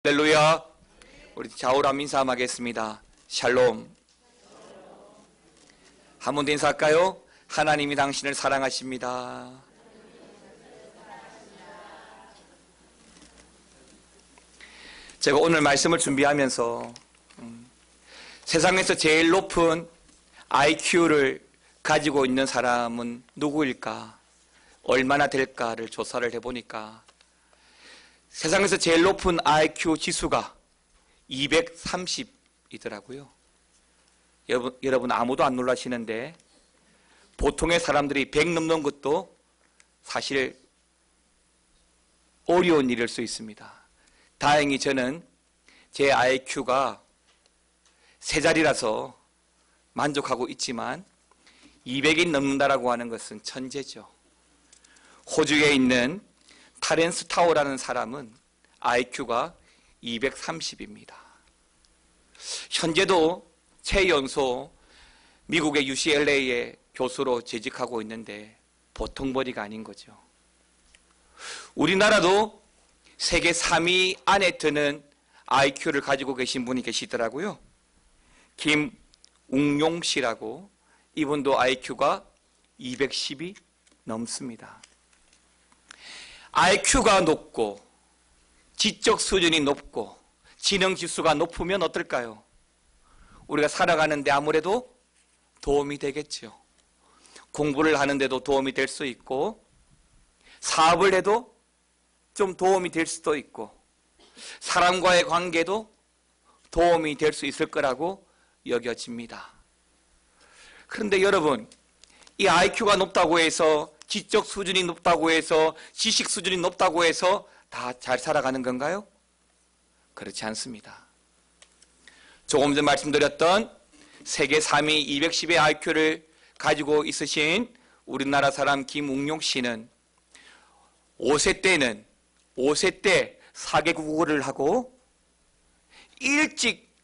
할렐루야. 우리 좌우람 인사하겠습니다. 샬롬. 한 번 더 인사할까요? 하나님이 당신을 사랑하십니다. 제가 오늘 말씀을 준비하면서 세상에서 제일 높은 IQ를 가지고 있는 사람은 누구일까? 얼마나 될까를 조사를 해보니까 세상에서 제일 높은 IQ 지수가 230이더라고요. 여러분 아무도 안 놀라시는데 보통의 사람들이 100 넘는 것도 사실 어려운 일일 수 있습니다. 다행히 저는 제 IQ가 세 자리라서 만족하고 있지만 200이 넘는다라고 하는 것은 천재죠. 호주에 있는 타렌스 타워라는 사람은 IQ가 230입니다. 현재도 최연소 미국의 UCLA의 교수로 재직하고 있는데 보통 벌이가 아닌 거죠. 우리나라도 세계 3위 안에 드는 IQ를 가지고 계신 분이 계시더라고요. 김웅용 씨라고, 이분도 IQ가 210이 넘습니다. IQ가 높고 지적 수준이 높고 지능 지수가 높으면 어떨까요? 우리가 살아가는데 아무래도 도움이 되겠죠. 공부를 하는데도 도움이 될 수 있고 사업을 해도 좀 도움이 될 수도 있고 사람과의 관계도 도움이 될 수 있을 거라고 여겨집니다. 그런데 여러분, 이 IQ가 높다고 해서, 지적 수준이 높다고 해서, 지식 수준이 높다고 해서 다 잘 살아가는 건가요? 그렇지 않습니다. 조금 전 말씀드렸던 세계 3위 210의 IQ를 가지고 있으신 우리나라 사람 김웅용 씨는 5세 때 사개국어를 하고 일찍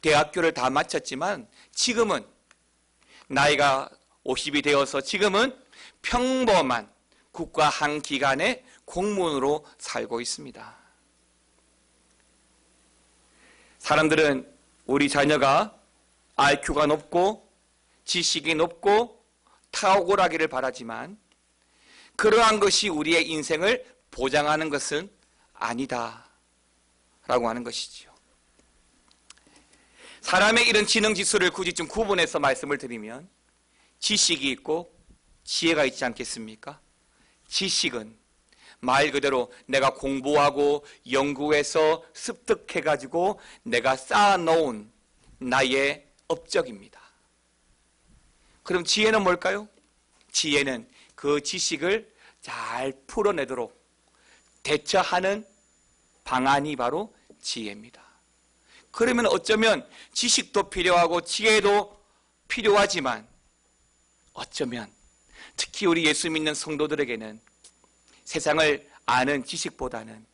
대학교를 다 마쳤지만 지금은 나이가 50이 되어서 지금은 평범한 국가 한 기관의 공무원으로 살고 있습니다. 사람들은 우리 자녀가 IQ가 높고 지식이 높고 탁월하기를 바라지만 그러한 것이 우리의 인생을 보장하는 것은 아니다 라고 하는 것이지요. 사람의 이런 지능지수를 굳이 좀 구분해서 말씀을 드리면 지식이 있고 지혜가 있지 않겠습니까? 지식은 말 그대로 내가 공부하고 연구해서 습득해가지고 내가 쌓아놓은 나의 업적입니다. 그럼 지혜는 뭘까요? 지혜는 그 지식을 잘 풀어내도록 대처하는 방안이 바로 지혜입니다. 그러면 어쩌면 지식도 필요하고 지혜도 필요하지만 어쩌면 특히 우리 예수 믿는 성도들에게는 세상을 아는 지식보다는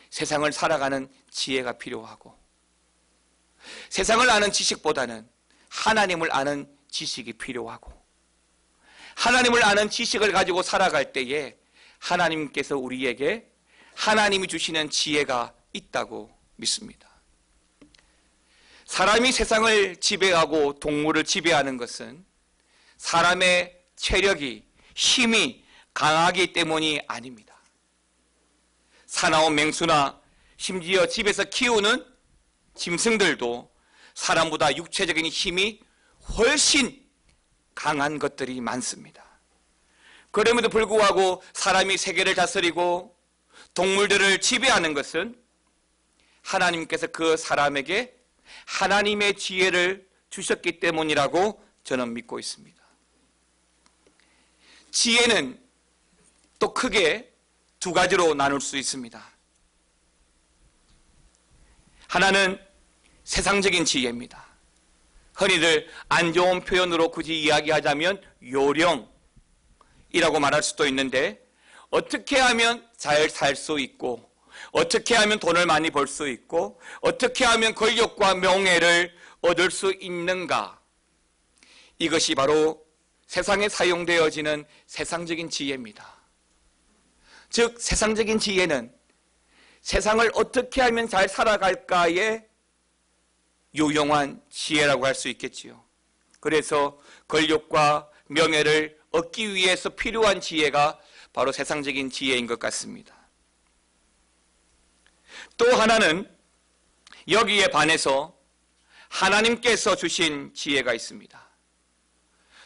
세상을 살아가는 지혜가 필요하고 세상을 아는 지식보다는 하나님을 아는 지식이 필요하고 하나님을 아는 지식을 가지고 살아갈 때에 하나님께서 우리에게 하나님이 주시는 지혜가 있다고 믿습니다. 사람이 세상을 지배하고 동물을 지배하는 것은 사람의 체력이, 힘이 강하기 때문이 아닙니다. 사나운 맹수나 심지어 집에서 키우는 짐승들도 사람보다 육체적인 힘이 훨씬 강한 것들이 많습니다. 그럼에도 불구하고 사람이 세계를 다스리고 동물들을 지배하는 것은 하나님께서 그 사람에게 하나님의 지혜를 주셨기 때문이라고 저는 믿고 있습니다. 지혜는 또 크게 두 가지로 나눌 수 있습니다. 하나는 세상적인 지혜입니다. 흔히들 안 좋은 표현으로 굳이 이야기하자면 요령이라고 말할 수도 있는데 어떻게 하면 잘 살 수 있고 어떻게 하면 돈을 많이 벌 수 있고 어떻게 하면 권력과 명예를 얻을 수 있는가, 이것이 바로 세상에 사용되어지는 세상적인 지혜입니다. 즉 세상적인 지혜는 세상을 어떻게 하면 잘 살아갈까에 유용한 지혜라고 할 수 있겠지요. 그래서 권력과 명예를 얻기 위해서 필요한 지혜가 바로 세상적인 지혜인 것 같습니다. 또 하나는 여기에 반해서 하나님께서 주신 지혜가 있습니다.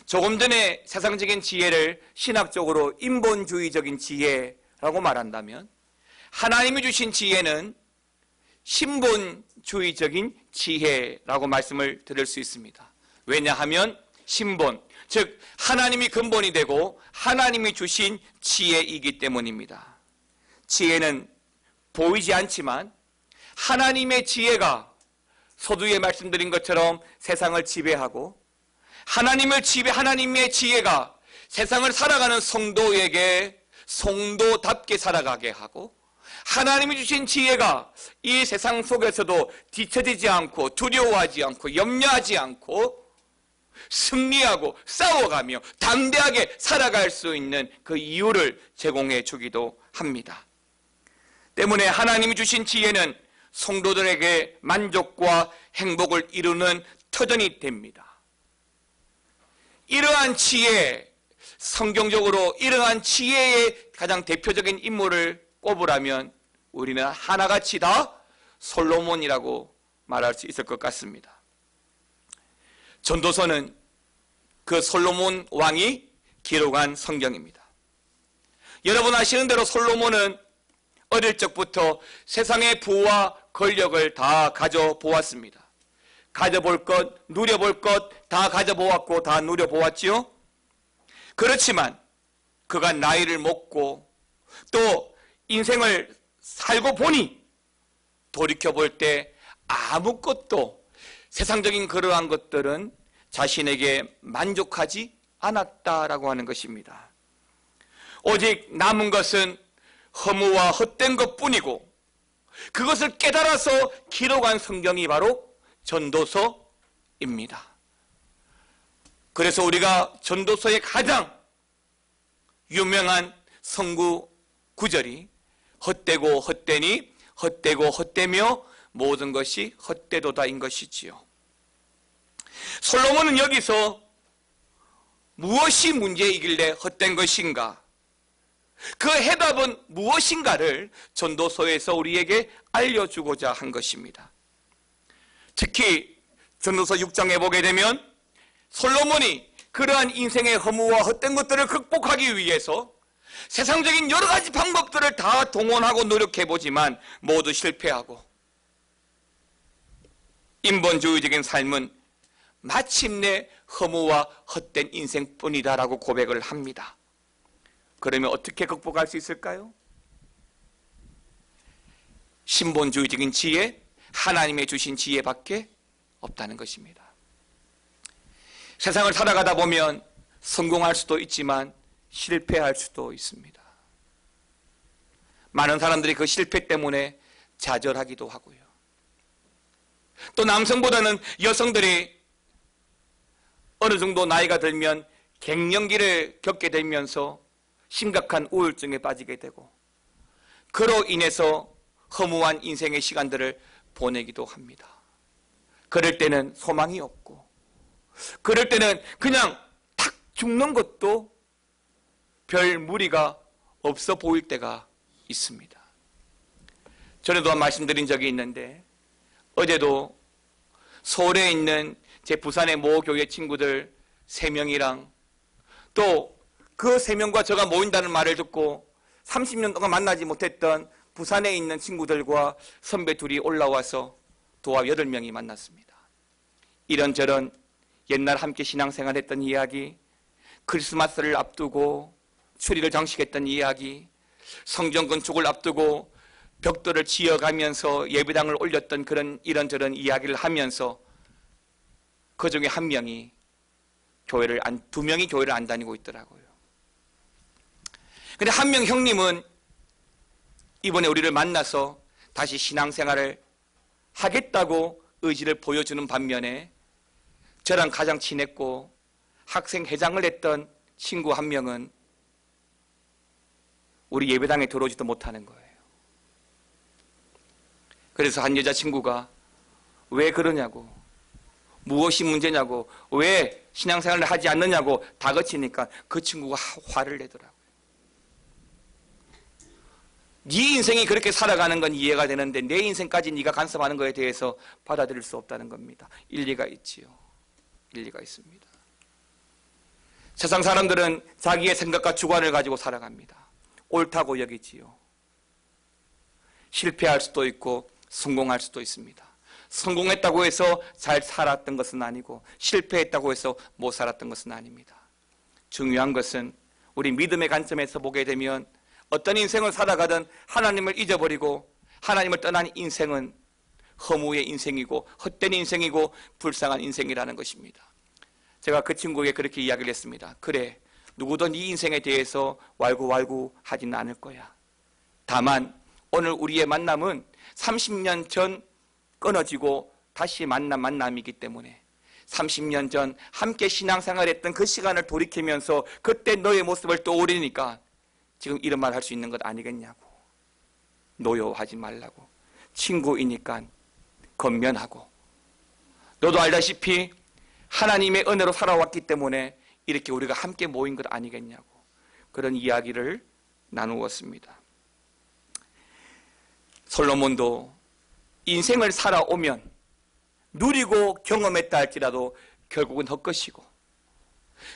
조금 전에 세상적인 지혜를 신학적으로 인본주의적인 지혜라고 말한다면, 하나님이 주신 지혜는 신본주의적인 지혜라고 말씀을 드릴 수 있습니다. 왜냐하면 신본, 즉 하나님이 근본이 되고 하나님이 주신 지혜이기 때문입니다. 지혜는 보이지 않지만 하나님의 지혜가 서두에 말씀드린 것처럼 세상을 지배하고, 하나님의 지혜가 세상을 살아가는 성도에게 성도답게 살아가게 하고, 하나님이 주신 지혜가 이 세상 속에서도 뒤처지지 않고 두려워하지 않고 염려하지 않고 승리하고 싸워가며 담대하게 살아갈 수 있는 그 이유를 제공해 주기도 합니다. 때문에 하나님이 주신 지혜는 성도들에게 만족과 행복을 이루는 터전이 됩니다. 이러한 지혜, 성경적으로 이러한 지혜의 가장 대표적인 인물을 꼽으라면 우리는 하나같이 다 솔로몬이라고 말할 수 있을 것 같습니다. 전도서는 그 솔로몬 왕이 기록한 성경입니다. 여러분 아시는 대로 솔로몬은 어릴 적부터 세상의 부와 권력을 다 가져보았습니다. 가져볼 것, 누려볼 것 다 가져보았고 다 누려보았지요. 그렇지만 그가 나이를 먹고 또 인생을 살고 보니 돌이켜볼 때 아무것도 세상적인 그러한 것들은 자신에게 만족하지 않았다라고 하는 것입니다. 오직 남은 것은 허무와 헛된 것뿐이고, 그것을 깨달아서 기록한 성경이 바로 전도서입니다. 그래서 우리가 전도서의 가장 유명한 성구 구절이 헛되고 헛되니 헛되고 헛되며 모든 것이 헛되도다인 것이지요. 솔로몬은 여기서 무엇이 문제이길래 헛된 것인가, 그 해답은 무엇인가를 전도서에서 우리에게 알려주고자 한 것입니다. 특히 전도서 6장에 보게 되면 솔로몬이 그러한 인생의 허무와 헛된 것들을 극복하기 위해서 세상적인 여러 가지 방법들을 다 동원하고 노력해보지만 모두 실패하고, 인본주의적인 삶은 마침내 허무와 헛된 인생뿐이다라고 고백을 합니다. 그러면 어떻게 극복할 수 있을까요? 신본주의적인 지혜, 하나님의 주신 지혜밖에 없다는 것입니다. 세상을 살아가다 보면 성공할 수도 있지만 실패할 수도 있습니다. 많은 사람들이 그 실패 때문에 좌절하기도 하고요. 또 남성보다는 여성들이 어느 정도 나이가 들면 갱년기를 겪게 되면서 심각한 우울증에 빠지게 되고, 그로 인해서 허무한 인생의 시간들을 보내기도 합니다. 그럴 때는 소망이 없고, 그럴 때는 그냥 탁 죽는 것도 별 무리가 없어 보일 때가 있습니다. 전에도 말씀드린 적이 있는데, 어제도 서울에 있는 제 부산의 모 교회 친구들 3명이랑 또 그 3명과 제가 모인다는 말을 듣고 30년 동안 만나지 못했던 부산에 있는 친구들과 선배 둘이 올라와서 도합 8명이 만났습니다. 이런저런 옛날 함께 신앙생활 했던 이야기, 크리스마스를 앞두고 추리를 장식했던 이야기, 성전 건축을 앞두고 벽돌을 지어가면서 예배당을 올렸던 그런 이런저런 이야기를 하면서 그 중에 한 명이 두 명이 교회를 안 다니고 있더라고요. 근데 한 명 형님은 이번에 우리를 만나서 다시 신앙생활을 하겠다고 의지를 보여주는 반면에, 저랑 가장 친했고 학생회장을 했던 친구 한 명은 우리 예배당에 들어오지도 못하는 거예요. 그래서 한 여자친구가 왜 그러냐고, 무엇이 문제냐고, 왜 신앙생활을 하지 않느냐고 다그치니까 그 친구가 화를 내더라고요. 네 인생이 그렇게 살아가는 건 이해가 되는데 내 인생까지 네가 간섭하는 것에 대해서 받아들일 수 없다는 겁니다. 일리가 있지요. 일리가 있습니다. 세상 사람들은 자기의 생각과 주관을 가지고 살아갑니다. 옳다고 여기지요. 실패할 수도 있고 성공할 수도 있습니다. 성공했다고 해서 잘 살았던 것은 아니고 실패했다고 해서 못 살았던 것은 아닙니다. 중요한 것은 우리 믿음의 관점에서 보게 되면 어떤 인생을 살아가든 하나님을 잊어버리고 하나님을 떠난 인생은 허무의 인생이고 헛된 인생이고 불쌍한 인생이라는 것입니다. 제가 그 친구에게 그렇게 이야기를 했습니다. 그래, 누구도 네 인생에 대해서 왈구왈구 하지는 않을 거야. 다만 오늘 우리의 만남은 30년 전 끊어지고 다시 만난 만남이기 때문에 30년 전 함께 신앙생활했던 그 시간을 돌이키면서 그때 너의 모습을 떠올리니까 지금 이런 말 할 수 있는 것 아니겠냐고. 노여워하지 말라고. 친구이니까 건면하고. 너도 알다시피 하나님의 은혜로 살아왔기 때문에 이렇게 우리가 함께 모인 것 아니겠냐고. 그런 이야기를 나누었습니다. 솔로몬도 인생을 살아오면 누리고 경험했다 할지라도 결국은 헛것이고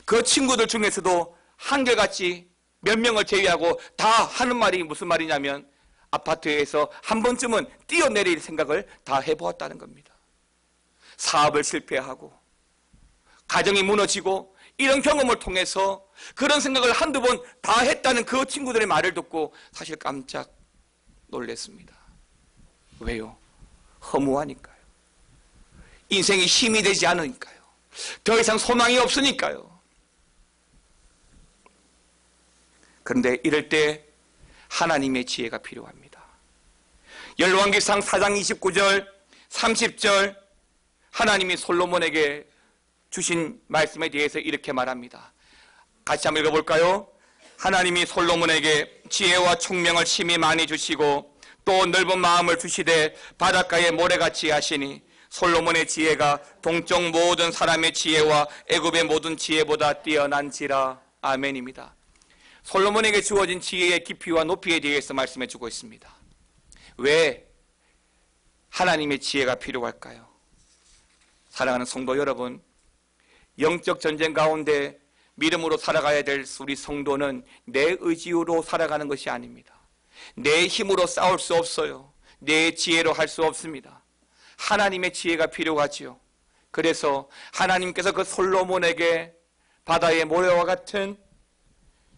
그 친구들 중에서도 한결같이 몇 명을 제외하고 다 하는 말이 무슨 말이냐면 아파트에서 한 번쯤은 뛰어내릴 생각을 다 해보았다는 겁니다. 사업을 실패하고 가정이 무너지고 이런 경험을 통해서 그런 생각을 한두 번 다 했다는 그 친구들의 말을 듣고 사실 깜짝 놀랐습니다. 왜요? 허무하니까요. 인생이 힘이 되지 않으니까요. 더 이상 소망이 없으니까요. 그런데 이럴 때 하나님의 지혜가 필요합니다. 열왕기상 4장 29절 30절 하나님이 솔로몬에게 주신 말씀에 대해서 이렇게 말합니다. 같이 한번 읽어볼까요? 하나님이 솔로몬에게 지혜와 총명을 심히 많이 주시고 또 넓은 마음을 주시되 바닷가의 모래같이 하시니 솔로몬의 지혜가 동쪽 모든 사람의 지혜와 애굽의 모든 지혜보다 뛰어난지라. 아멘입니다. 솔로몬에게 주어진 지혜의 깊이와 높이에 대해서 말씀해 주고 있습니다. 왜 하나님의 지혜가 필요할까요? 사랑하는 성도 여러분, 영적 전쟁 가운데 믿음으로 살아가야 될 우리 성도는 내 의지로 살아가는 것이 아닙니다. 내 힘으로 싸울 수 없어요. 내 지혜로 할 수 없습니다. 하나님의 지혜가 필요하지요. 그래서 하나님께서 그 솔로몬에게 바다의 모래와 같은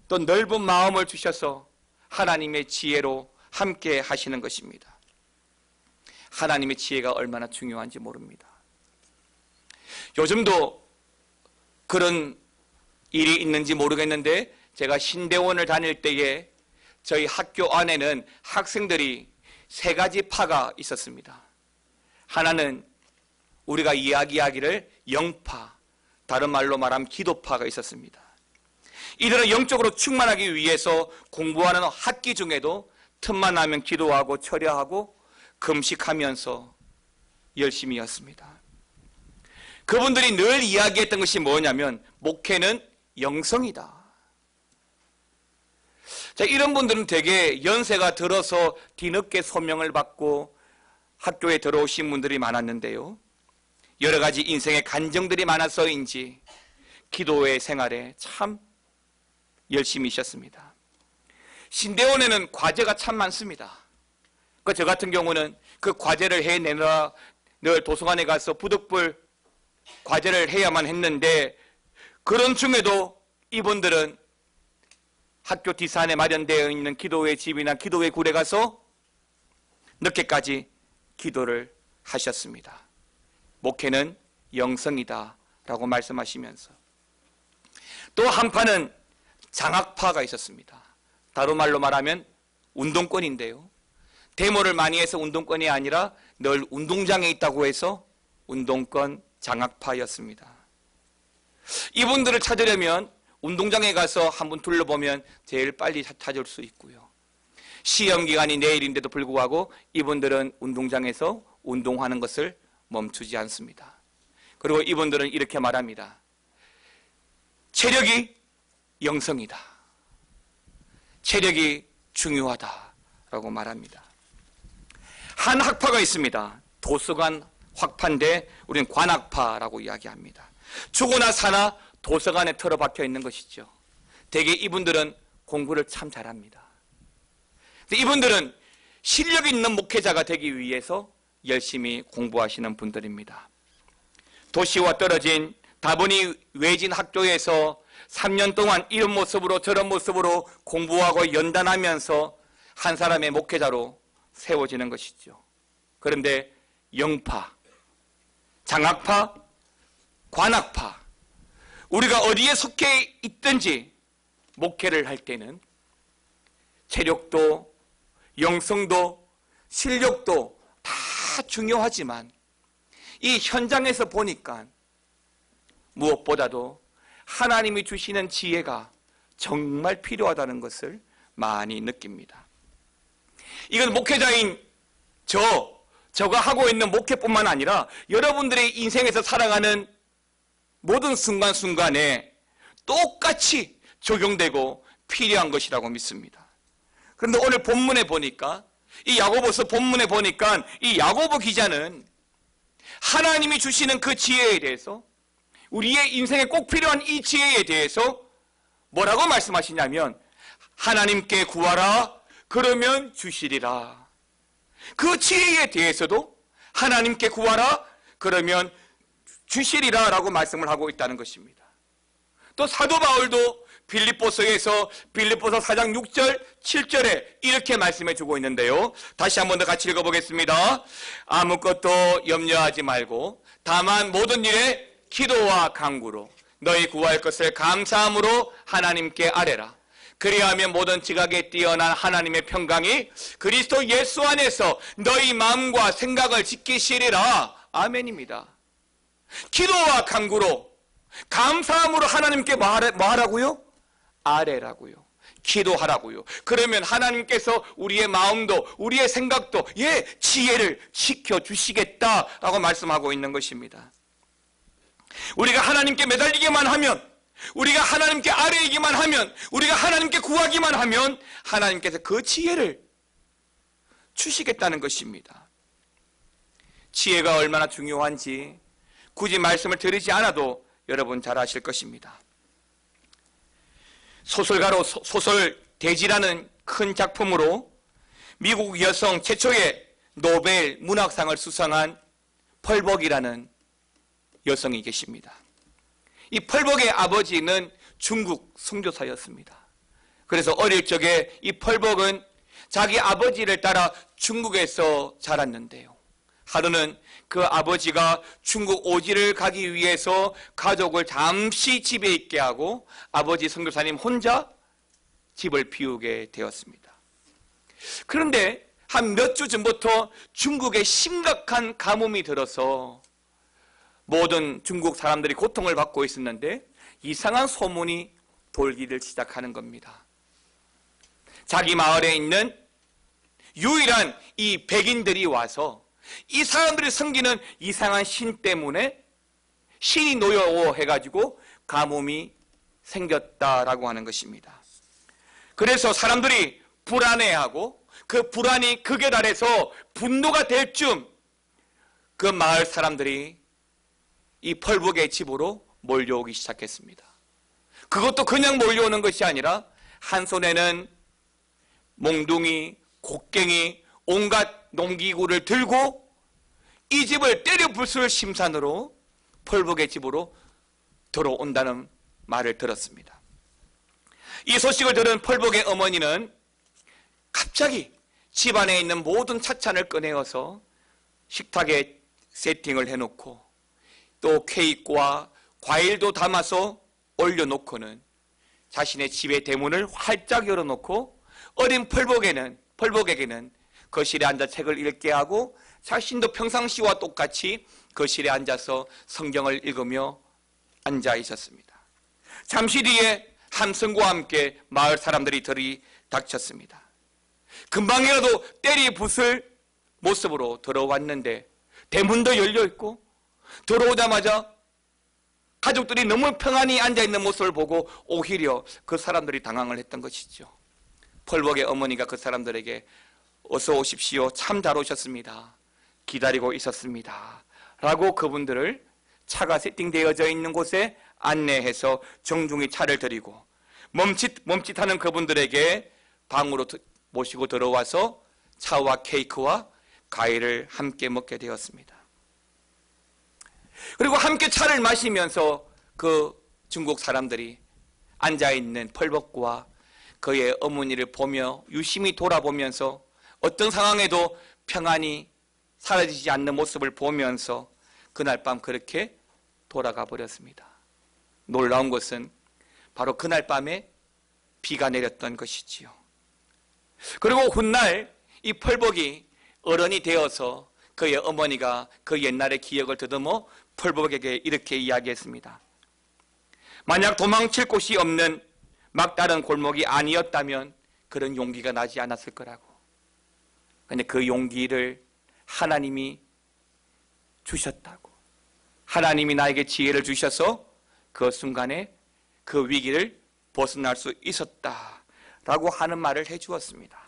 또 넓은 마음을 주셔서 하나님의 지혜로 함께 하시는 것입니다. 하나님의 지혜가 얼마나 중요한지 모릅니다. 요즘도 그런 일이 있는지 모르겠는데 제가 신대원을 다닐 때에 저희 학교 안에는 학생들이 3가지 파가 있었습니다. 하나는 우리가 이야기하기를 영파, 다른 말로 말하면 기도파가 있었습니다. 이들은 영적으로 충만하기 위해서 공부하는 학기 중에도 틈만 나면 기도하고 철야하고 금식하면서 열심히 했습니다. 그분들이 늘 이야기했던 것이 뭐냐면 목회는 영성이다. 자, 이런 분들은 되게 연세가 들어서 뒤늦게 소명을 받고 학교에 들어오신 분들이 많았는데요. 여러 가지 인생의 간정들이 많아서인지 기도의 생활에 참 열심히 있었습니다. 신대원에는 과제가 참 많습니다. 저 같은 경우는 그 과제를 해내느라 늘 도서관에 가서 부득불 과제를 해야만 했는데 그런 중에도 이분들은 학교 뒷산에 마련되어 있는 기도회 집이나 기도회 굴에 가서 늦게까지 기도를 하셨습니다. 목회는 영성이다 라고 말씀하시면서 또 한파는 장학파가 있었습니다. 다른 말로 말하면 운동권인데요. 데모를 많이 해서 운동권이 아니라 늘 운동장에 있다고 해서 운동권 장학파였습니다. 이분들을 찾으려면 운동장에 가서 한번 둘러보면 제일 빨리 찾을 수 있고요. 시험 기간이 내일인데도 불구하고 이분들은 운동장에서 운동하는 것을 멈추지 않습니다. 그리고 이분들은 이렇게 말합니다. 체력이 영성이다. 체력이 중요하다라고 말합니다. 한 학파가 있습니다. 도서관 학파인데 우리는 관학파라고 이야기합니다. 죽으나 사나 도서관에 틀어박혀 있는 것이죠. 대개 이분들은 공부를 참 잘합니다. 이분들은 실력 있는 목회자가 되기 위해서 열심히 공부하시는 분들입니다. 도시와 떨어진 다분히 외진 학교에서 3년 동안 이런 모습으로 저런 모습으로 공부하고 연단하면서 한 사람의 목회자로 세워지는 것이죠. 그런데 영파, 장학파, 관학파, 우리가 어디에 속해 있든지 목회를 할 때는 체력도 영성도 실력도 다 중요하지만 이 현장에서 보니까 무엇보다도 하나님이 주시는 지혜가 정말 필요하다는 것을 많이 느낍니다. 이건 목회자인 저가 하고 있는 목회뿐만 아니라 여러분들의 인생에서 살아가는 모든 순간순간에 똑같이 적용되고 필요한 것이라고 믿습니다. 그런데 오늘 본문에 보니까 이 야고보서 본문에 보니까 이 야고보 기자는 하나님이 주시는 그 지혜에 대해서 우리의 인생에 꼭 필요한 이 지혜에 대해서 뭐라고 말씀하시냐면 하나님께 구하라 그러면 주시리라. 그 지혜에 대해서도 하나님께 구하라 그러면 주시리라 라고 말씀을 하고 있다는 것입니다. 또 사도 바울도 빌립보서에서 빌립보서 4장 6절 7절에 이렇게 말씀해 주고 있는데요. 다시 한 번 더 같이 읽어보겠습니다. 아무것도 염려하지 말고 다만 모든 일에 기도와 간구로 너희 구할 것을 감사함으로 하나님께 아뢰라. 그리하면 모든 지각에 뛰어난 하나님의 평강이 그리스도 예수 안에서 너희 마음과 생각을 지키시리라. 아멘입니다. 기도와 간구로 감사함으로 하나님께 뭐 하라고요? 아뢰라고요. 기도하라고요. 그러면 하나님께서 우리의 마음도 우리의 생각도 지혜를 지켜주시겠다라고 말씀하고 있는 것입니다. 우리가 하나님께 매달리기만 하면, 우리가 하나님께 아뢰기만 하면, 우리가 하나님께 구하기만 하면 하나님께서 그 지혜를 주시겠다는 것입니다. 지혜가 얼마나 중요한지 굳이 말씀을 드리지 않아도 여러분 잘 아실 것입니다. 소설가로 소설대지라는 큰 작품으로 미국 여성 최초의 노벨 문학상을 수상한 펄벅이라는 여성이 계십니다. 이 펄벅의 아버지는 중국 선교사였습니다. 그래서 어릴 적에 이 펄벅은 자기 아버지를 따라 중국에서 자랐는데요. 하루는 그 아버지가 중국 오지를 가기 위해서 가족을 잠시 집에 있게 하고 아버지 선교사님 혼자 집을 비우게 되었습니다. 그런데 한 몇 주 전부터 중국에 심각한 가뭄이 들어서 모든 중국 사람들이 고통을 받고 있었는데 이상한 소문이 돌기를 시작하는 겁니다. 자기 마을에 있는 유일한 이 백인들이 와서 이 사람들이 섬기는 이상한 신 때문에 신이 노여워해가지고 가뭄이 생겼다라고 하는 것입니다. 그래서 사람들이 불안해하고 그 불안이 극에 달해서 분노가 될 쯤 그 마을 사람들이 이 펄벅의 집으로 몰려오기 시작했습니다. 그것도 그냥 몰려오는 것이 아니라 한 손에는 몽둥이, 곡괭이, 온갖 농기구를 들고 이 집을 때려 부술 심산으로 펄벅의 집으로 들어온다는 말을 들었습니다. 이 소식을 들은 펄벅의 어머니는 갑자기 집안에 있는 모든 차찬을 꺼내어서 식탁에 세팅을 해놓고 또 케이크와 과일도 담아서 올려놓고는 자신의 집의 대문을 활짝 열어놓고 어린 펄벅에게는 거실에 앉아 책을 읽게 하고 자신도 평상시와 똑같이 거실에 앉아서 성경을 읽으며 앉아 있었습니다. 잠시 뒤에 함성과 함께 마을 사람들이 들이닥쳤습니다. 금방이라도 때리 부술 모습으로 들어왔는데 대문도 열려있고 들어오자마자 가족들이 너무 평안히 앉아있는 모습을 보고 오히려 그 사람들이 당황을 했던 것이죠. 펄벅의 어머니가 그 사람들에게 어서 오십시오. 참 잘 오셨습니다. 기다리고 있었습니다. 라고 그분들을 차가 세팅되어져 있는 곳에 안내해서 정중히 차를 드리고 멈칫하는 그분들에게 방으로 모시고 들어와서 차와 케이크와 과일을 함께 먹게 되었습니다. 그리고 함께 차를 마시면서 그 중국 사람들이 앉아있는 펄벅과 그의 어머니를 보며 유심히 돌아보면서 어떤 상황에도 평안히 사라지지 않는 모습을 보면서 그날 밤 그렇게 돌아가 버렸습니다. 놀라운 것은 바로 그날 밤에 비가 내렸던 것이지요. 그리고 훗날 이 펄벅이 어른이 되어서 그의 어머니가 그 옛날의 기억을 더듬어 펄벅에게 이렇게 이야기했습니다. 만약 도망칠 곳이 없는 막다른 골목이 아니었다면 그런 용기가 나지 않았을 거라고. 그런데 그 용기를 하나님이 주셨다고. 하나님이 나에게 지혜를 주셔서 그 순간에 그 위기를 벗어날 수 있었다라고 하는 말을 해주었습니다.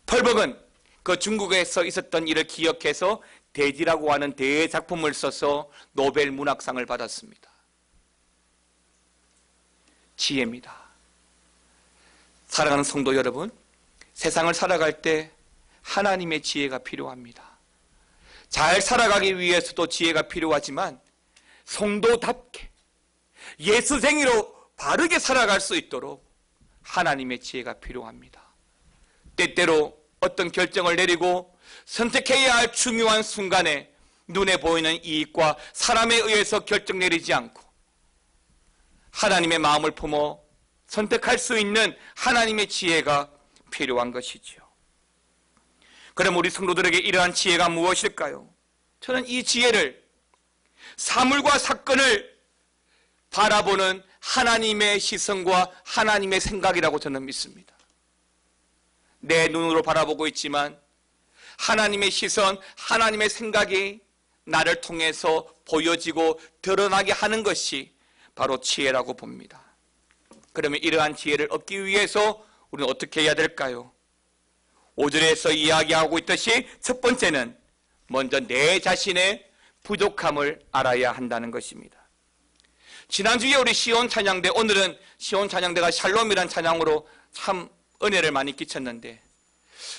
펄벅은 그 중국에서 있었던 일을 기억해서 대지라고 하는 대작품을 써서 노벨 문학상을 받았습니다. 지혜입니다. 사랑하는 성도 여러분, 세상을 살아갈 때 하나님의 지혜가 필요합니다. 잘 살아가기 위해서도 지혜가 필요하지만 성도답게 예수쟁이로 바르게 살아갈 수 있도록 하나님의 지혜가 필요합니다. 때때로 어떤 결정을 내리고 선택해야 할 중요한 순간에 눈에 보이는 이익과 사람에 의해서 결정 내리지 않고 하나님의 마음을 품어 선택할 수 있는 하나님의 지혜가 필요한 것이지요. 그럼 우리 성도들에게 이러한 지혜가 무엇일까요? 저는 이 지혜를 사물과 사건을 바라보는 하나님의 시선과 하나님의 생각이라고 저는 믿습니다. 내 눈으로 바라보고 있지만 하나님의 시선, 하나님의 생각이 나를 통해서 보여지고 드러나게 하는 것이 바로 지혜라고 봅니다. 그러면 이러한 지혜를 얻기 위해서 우리는 어떻게 해야 될까요? 5절에서 이야기하고 있듯이 첫 번째는 먼저 내 자신의 부족함을 알아야 한다는 것입니다. 지난주에 우리 시온 찬양대, 오늘은 시온 찬양대가 샬롬이란 찬양으로 참 은혜를 많이 끼쳤는데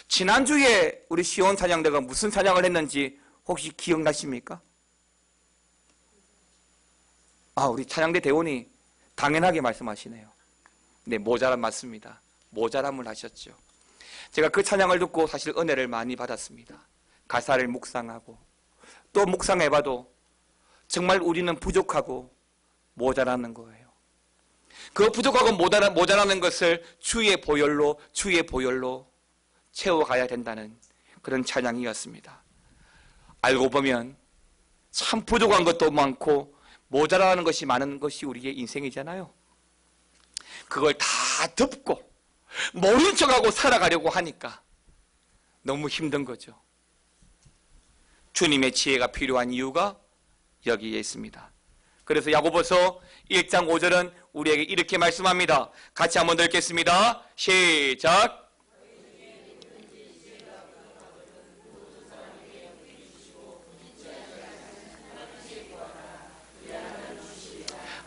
지난주에 우리 시온 찬양대가 무슨 찬양을 했는지 혹시 기억나십니까? 우리 찬양대 대원이 당연하게 말씀하시네요. 네, 모자람 맞습니다. 모자람을 하셨죠. 제가 그 찬양을 듣고 사실 은혜를 많이 받았습니다. 가사를 묵상하고 또 묵상해봐도 정말 우리는 부족하고 모자라는 거예요. 그 부족하고 모자라는 것을 주의 보혈로 채워가야 된다는 그런 찬양이었습니다. 알고 보면 참 부족한 것도 많고 모자라는 것이 많은 것이 우리의 인생이잖아요. 그걸 다 덮고 모른 척하고 살아가려고 하니까 너무 힘든 거죠. 주님의 지혜가 필요한 이유가 여기에 있습니다. 그래서 야고보서 1장 5절은 우리에게 이렇게 말씀합니다. 같이 한번 읽겠습니다. 시작.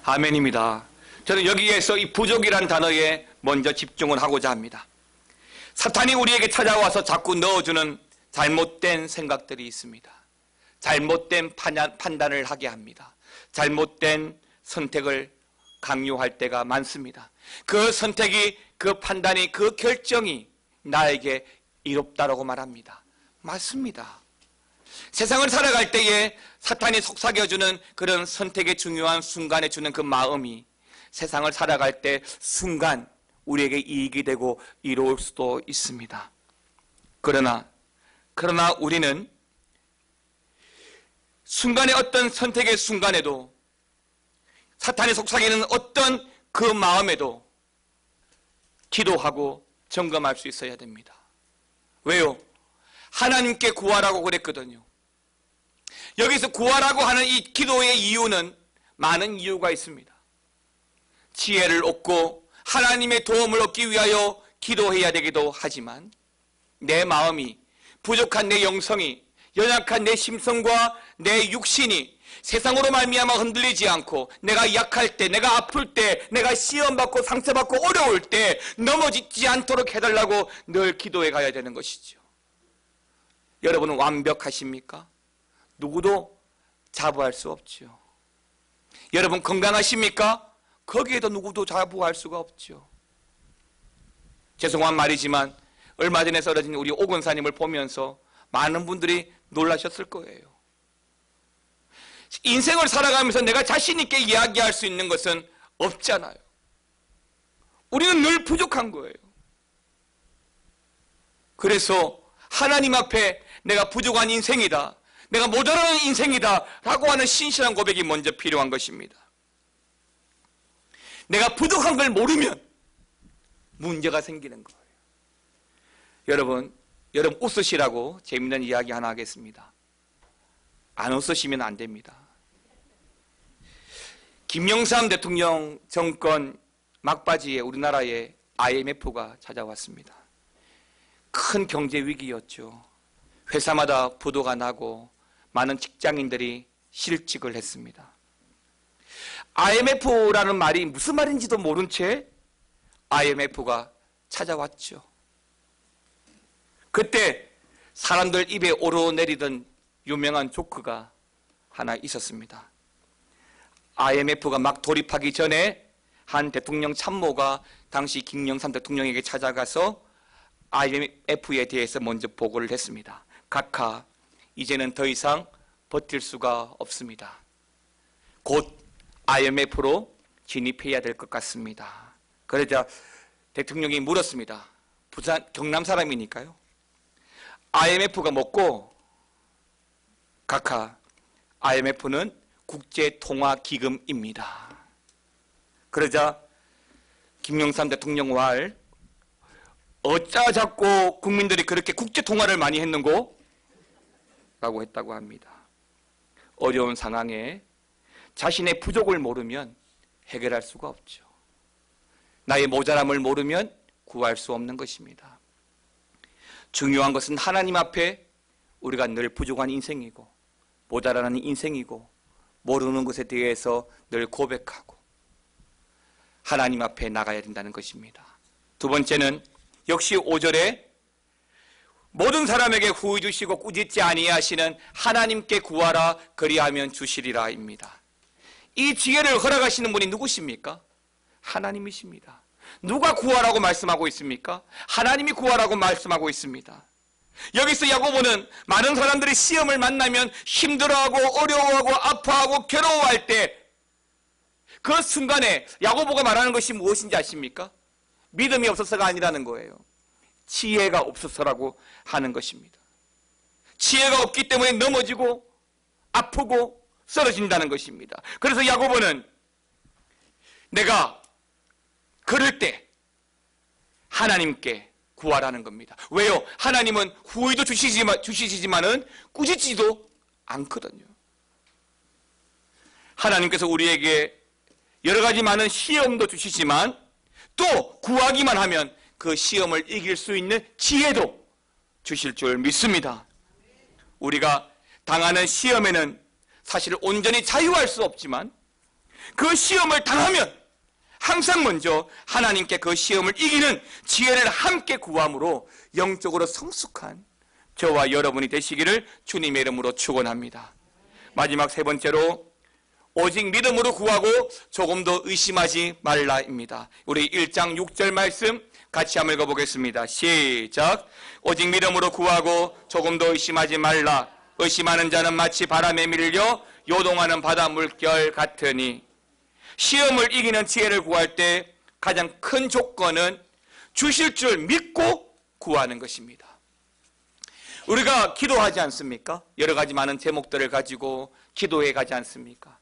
아멘입니다. 저는 여기에서 이 부족이란 단어에 먼저 집중을 하고자 합니다. 사탄이 우리에게 찾아와서 자꾸 넣어주는 잘못된 생각들이 있습니다. 잘못된 판단을 하게 합니다. 잘못된 선택을 강요할 때가 많습니다. 그 선택이, 그 판단이, 그 결정이 나에게 이롭다라고 말합니다. 맞습니다. 세상을 살아갈 때에 사탄이 속삭여주는 그런 선택의 중요한 순간에 주는 그 마음이 세상을 살아갈 때 순간 우리에게 이익이 되고 이로울 수도 있습니다. 그러나 우리는 순간의 어떤 선택의 순간에도 사탄이 속삭이는 어떤 그 마음에도 기도하고 점검할 수 있어야 됩니다. 왜요? 하나님께 구하라고 그랬거든요. 여기서 구하라고 하는 이 기도의 이유는 많은 이유가 있습니다. 지혜를 얻고 하나님의 도움을 얻기 위하여 기도해야 되기도 하지만, 내 마음이 부족한 내 영성이, 연약한 내 심성과 내 육신이 세상으로 말미암아 흔들리지 않고, 내가 약할 때, 내가 아플 때, 내가 시험받고 상처받고 어려울 때 넘어지지 않도록 해달라고 늘 기도해 가야 되는 것이죠. 여러분은 완벽하십니까? 누구도 자부할 수 없죠. 여러분 건강하십니까? 거기에도 누구도 자부할 수가 없죠. 죄송한 말이지만 얼마 전에 쓰러진 우리 오 권사님을 보면서 많은 분들이 놀라셨을 거예요. 인생을 살아가면서 내가 자신 있게 이야기할 수 있는 것은 없잖아요. 우리는 늘 부족한 거예요. 그래서 하나님 앞에 내가 부족한 인생이다, 내가 모자라는 인생이다 라고 하는 신실한 고백이 먼저 필요한 것입니다. 내가 부족한 걸 모르면 문제가 생기는 거예요. 여러분 웃으시라고 재밌는 이야기 하나 하겠습니다. 안 웃으시면 안 됩니다. 김영삼 대통령 정권 막바지에 우리나라에 IMF가 찾아왔습니다. 큰 경제 위기였죠. 회사마다 부도가 나고 많은 직장인들이 실직을 했습니다. IMF라는 말이 무슨 말인지도 모른 채 IMF가 찾아왔죠. 그때 사람들 입에 오르내리던 유명한 조크가 하나 있었습니다. IMF가 막 돌입하기 전에 한 대통령 참모가 당시 김영삼 대통령에게 찾아가서 IMF에 대해서 먼저 보고를 했습니다. 각하, 이제는 더 이상 버틸 수가 없습니다. 곧 IMF로 진입해야 될 것 같습니다. 그러자 대통령이 물었습니다. 부산 경남 사람이니까요. IMF가 뭐고? 각하, IMF는 국제통화기금입니다. 그러자 김영삼 대통령 말, 어짜 자꾸 국민들이 그렇게 국제통화를 많이 했는고? 라고 했다고 합니다. 어려운 상황에 자신의 부족을 모르면 해결할 수가 없죠. 나의 모자람을 모르면 구할 수 없는 것입니다. 중요한 것은 하나님 앞에 우리가 늘 부족한 인생이고 모자라는 인생이고 모르는 것에 대해서 늘 고백하고 하나님 앞에 나가야 된다는 것입니다. 두 번째는 역시 5절에 모든 사람에게 후히 주시고 꾸짖지 아니하시는 하나님께 구하라 그리하면 주시리라입니다. 이 지혜를 허락하시는 분이 누구십니까? 하나님이십니다. 누가 구하라고 말씀하고 있습니까? 하나님이 구하라고 말씀하고 있습니다. 여기서 야고보는 많은 사람들이 시험을 만나면 힘들어하고 어려워하고 아파하고 괴로워할 때 그 순간에 야고보가 말하는 것이 무엇인지 아십니까? 믿음이 없어서가 아니라는 거예요. 지혜가 없어서라고 하는 것입니다. 지혜가 없기 때문에 넘어지고 아프고 쓰러진다는 것입니다. 그래서 야고보는 내가 그럴 때 하나님께 구하라는 겁니다. 왜요? 하나님은 후회도 주시지만은 꾸짖지도 않거든요. 하나님께서 우리에게 여러 가지 많은 시험도 주시지만 또 구하기만 하면 그 시험을 이길 수 있는 지혜도 주실 줄 믿습니다. 우리가 당하는 시험에는 사실 온전히 자유할 수 없지만 그 시험을 당하면 항상 먼저 하나님께 그 시험을 이기는 지혜를 함께 구함으로 영적으로 성숙한 저와 여러분이 되시기를 주님의 이름으로 축원합니다. 마지막 세 번째로 오직 믿음으로 구하고 조금 더 의심하지 말라입니다. 우리 1장 6절 말씀 같이 한번 읽어보겠습니다. 시작. 오직 믿음으로 구하고 조금 더 의심하지 말라. 의심하는 자는 마치 바람에 밀려 요동하는 바다 물결 같으니. 시험을 이기는 지혜를 구할 때 가장 큰 조건은 주실 줄 믿고 구하는 것입니다. 우리가 기도하지 않습니까? 여러 가지 많은 제목들을 가지고 기도해 가지 않습니까?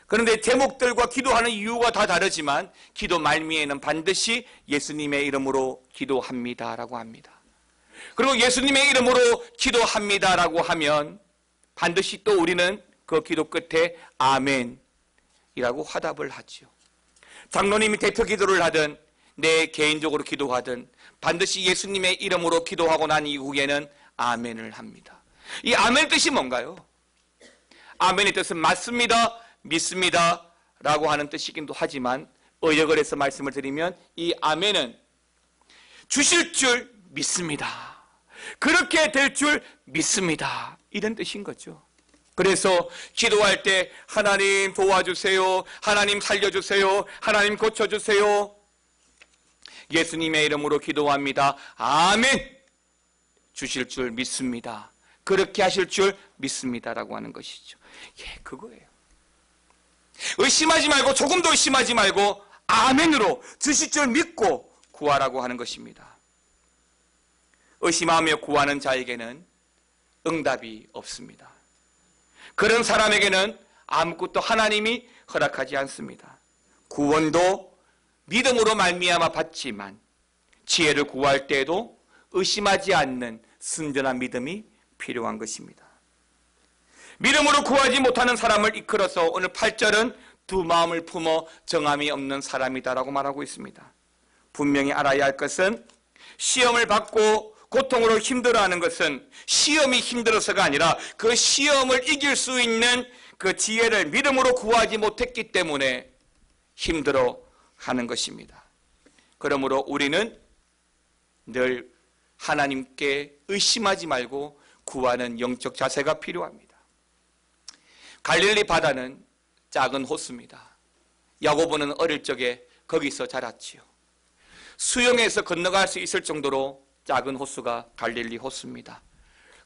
그런데 제목들과 기도하는 이유가 다 다르지만 기도 말미에는 반드시 예수님의 이름으로 기도합니다라고 합니다. 그리고 예수님의 이름으로 기도합니다라고 하면 반드시 또 우리는 그 기도 끝에 아멘이라고 화답을 하죠. 장로님이 대표 기도를 하든 내 개인적으로 기도하든 반드시 예수님의 이름으로 기도하고 난 이후에는 아멘을 합니다. 이 아멘 뜻이 뭔가요? 아멘의 뜻은 맞습니다, 믿습니다 라고 하는 뜻이기도 하지만 의역을 해서 말씀을 드리면 이 아멘은 주실 줄 믿습니다, 그렇게 될 줄 믿습니다, 이런 뜻인 거죠. 그래서 기도할 때 하나님 도와주세요, 하나님 살려주세요, 하나님 고쳐주세요, 예수님의 이름으로 기도합니다, 아멘, 주실 줄 믿습니다, 그렇게 하실 줄 믿습니다라고 하는 것이죠. 예, 그거예요. 의심하지 말고, 조금도 의심하지 말고 아멘으로 주실 줄 믿고 구하라고 하는 것입니다. 의심하며 구하는 자에게는 응답이 없습니다. 그런 사람에게는 아무것도 하나님이 허락하지 않습니다. 구원도 믿음으로 말미암아 받지만 지혜를 구할 때에도 의심하지 않는 순전한 믿음이 필요한 것입니다. 믿음으로 구하지 못하는 사람을 이끌어서 오늘 8절은 두 마음을 품어 정함이 없는 사람이다라고 말하고 있습니다. 분명히 알아야 할 것은 시험을 받고 고통으로 힘들어하는 것은 시험이 힘들어서가 아니라 그 시험을 이길 수 있는 그 지혜를 믿음으로 구하지 못했기 때문에 힘들어하는 것입니다. 그러므로 우리는 늘 하나님께 의심하지 말고 구하는 영적 자세가 필요합니다. 갈릴리 바다는 작은 호수입니다. 야고보는 어릴 적에 거기서 자랐지요. 수영해서 건너갈 수 있을 정도로 작은 호수가 갈릴리 호수입니다.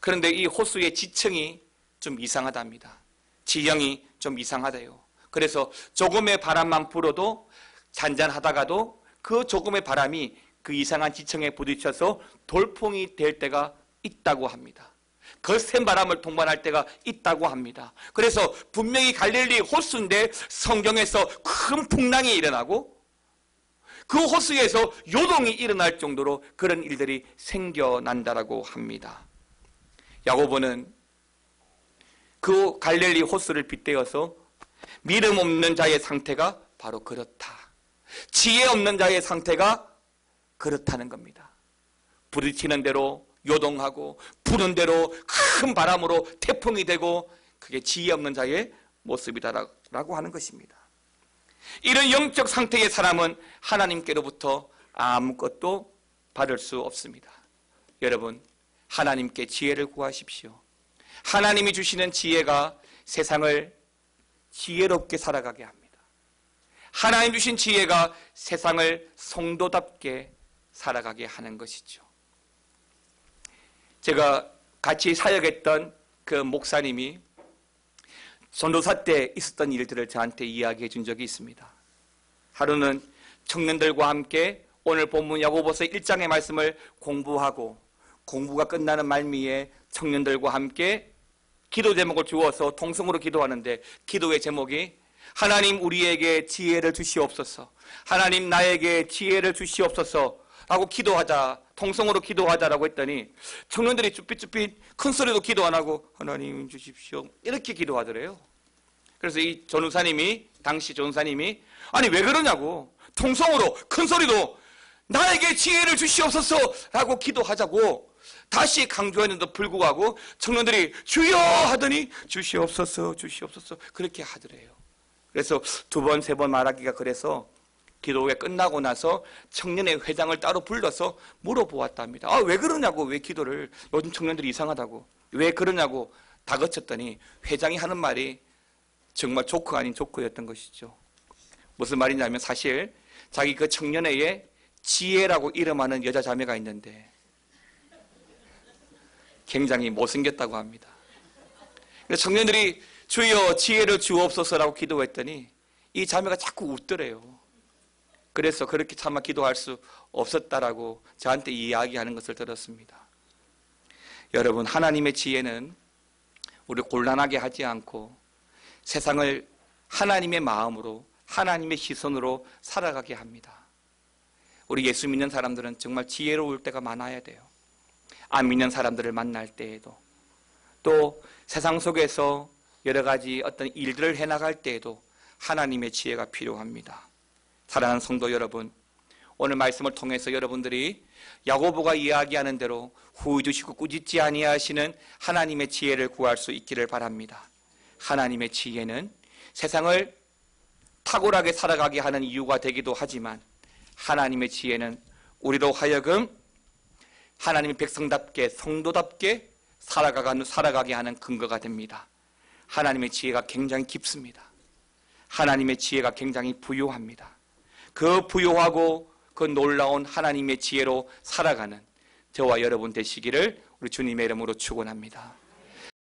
그런데 이 호수의 지층이 좀 이상하답니다. 지형이 좀 이상하대요. 그래서 조금의 바람만 불어도 잔잔하다가도 그 조금의 바람이 그 이상한 지층에 부딪혀서 돌풍이 될 때가 있다고 합니다. 거센 바람을 동반할 때가 있다고 합니다. 그래서 분명히 갈릴리 호수인데 성경에서 큰 풍랑이 일어나고 그 호수에서 요동이 일어날 정도로 그런 일들이 생겨난다라고 합니다. 야고보는 그 갈릴리 호수를 빗대어서 믿음 없는 자의 상태가 바로 그렇다, 지혜 없는 자의 상태가 그렇다는 겁니다. 부딪히는 대로 요동하고 부는 대로 큰 바람으로 태풍이 되고 그게 지혜 없는 자의 모습이다라고 하는 것입니다. 이런 영적 상태의 사람은 하나님께로부터 아무것도 받을 수 없습니다. 여러분, 하나님께 지혜를 구하십시오. 하나님이 주시는 지혜가 세상을 지혜롭게 살아가게 합니다. 하나님 주신 지혜가 세상을 성도답게 살아가게 하는 것이죠. 제가 같이 사역했던 그 목사님이 전도사 때 있었던 일들을 저한테 이야기해 준 적이 있습니다. 하루는 청년들과 함께 오늘 본문 야고보서 1장의 말씀을 공부하고 공부가 끝나는 말미에 청년들과 함께 기도 제목을 주어서 통성으로 기도하는데 기도의 제목이 하나님 우리에게 지혜를 주시옵소서, 하나님 나에게 지혜를 주시옵소서 라고 기도하자, 통성으로 기도하자라고 했더니 청년들이 쭈삣쭈삣 큰 소리도 기도 안 하고 하나님 주십시오 이렇게 기도하더래요. 그래서 이 전우사님이, 당시 전우사님이 아니 왜 그러냐고, 통성으로 큰 소리도 나에게 지혜를 주시옵소서 라고 기도하자고 다시 강조했는데도 불구하고 청년들이 주여 하더니 주시옵소서 주시옵소서 그렇게 하더래요. 그래서 두 번, 세 번 말하기가 그래서 기도회 끝나고 나서 청년의 회장을 따로 불러서 물어보았답니다. 아, 왜 그러냐고, 왜 기도를, 요즘 청년들이 이상하다고, 왜 그러냐고 다그쳤더니 회장이 하는 말이 정말 조크 아닌 조크였던 것이죠. 무슨 말이냐면 사실 자기 그 청년회에 지혜라고 이름하는 여자 자매가 있는데 굉장히 못생겼다고 합니다. 그래서 청년들이 주여 지혜를 주옵소서라고 기도했더니 이 자매가 자꾸 웃더래요. 그래서 그렇게 차마 기도할 수 없었다라고 저한테 이야기하는 것을 들었습니다. 여러분, 하나님의 지혜는 우리 곤란하게 하지 않고 세상을 하나님의 마음으로, 하나님의 시선으로 살아가게 합니다. 우리 예수 믿는 사람들은 정말 지혜로울 때가 많아야 돼요. 안 믿는 사람들을 만날 때에도, 또 세상 속에서 여러 가지 어떤 일들을 해나갈 때에도 하나님의 지혜가 필요합니다. 사랑하는 성도 여러분, 오늘 말씀을 통해서 여러분들이 야고보가 이야기하는 대로 후회주시고 꾸짖지 아니하시는 하나님의 지혜를 구할 수 있기를 바랍니다. 하나님의 지혜는 세상을 탁월하게 살아가게 하는 이유가 되기도 하지만, 하나님의 지혜는 우리로 하여금 하나님의 백성답게 성도답게 살아가게 하는 근거가 됩니다. 하나님의 지혜가 굉장히 깊습니다. 하나님의 지혜가 굉장히 부유합니다. 그 부유하고 그 놀라운 하나님의 지혜로 살아가는 저와 여러분 되시기를 우리 주님의 이름으로 축원합니다.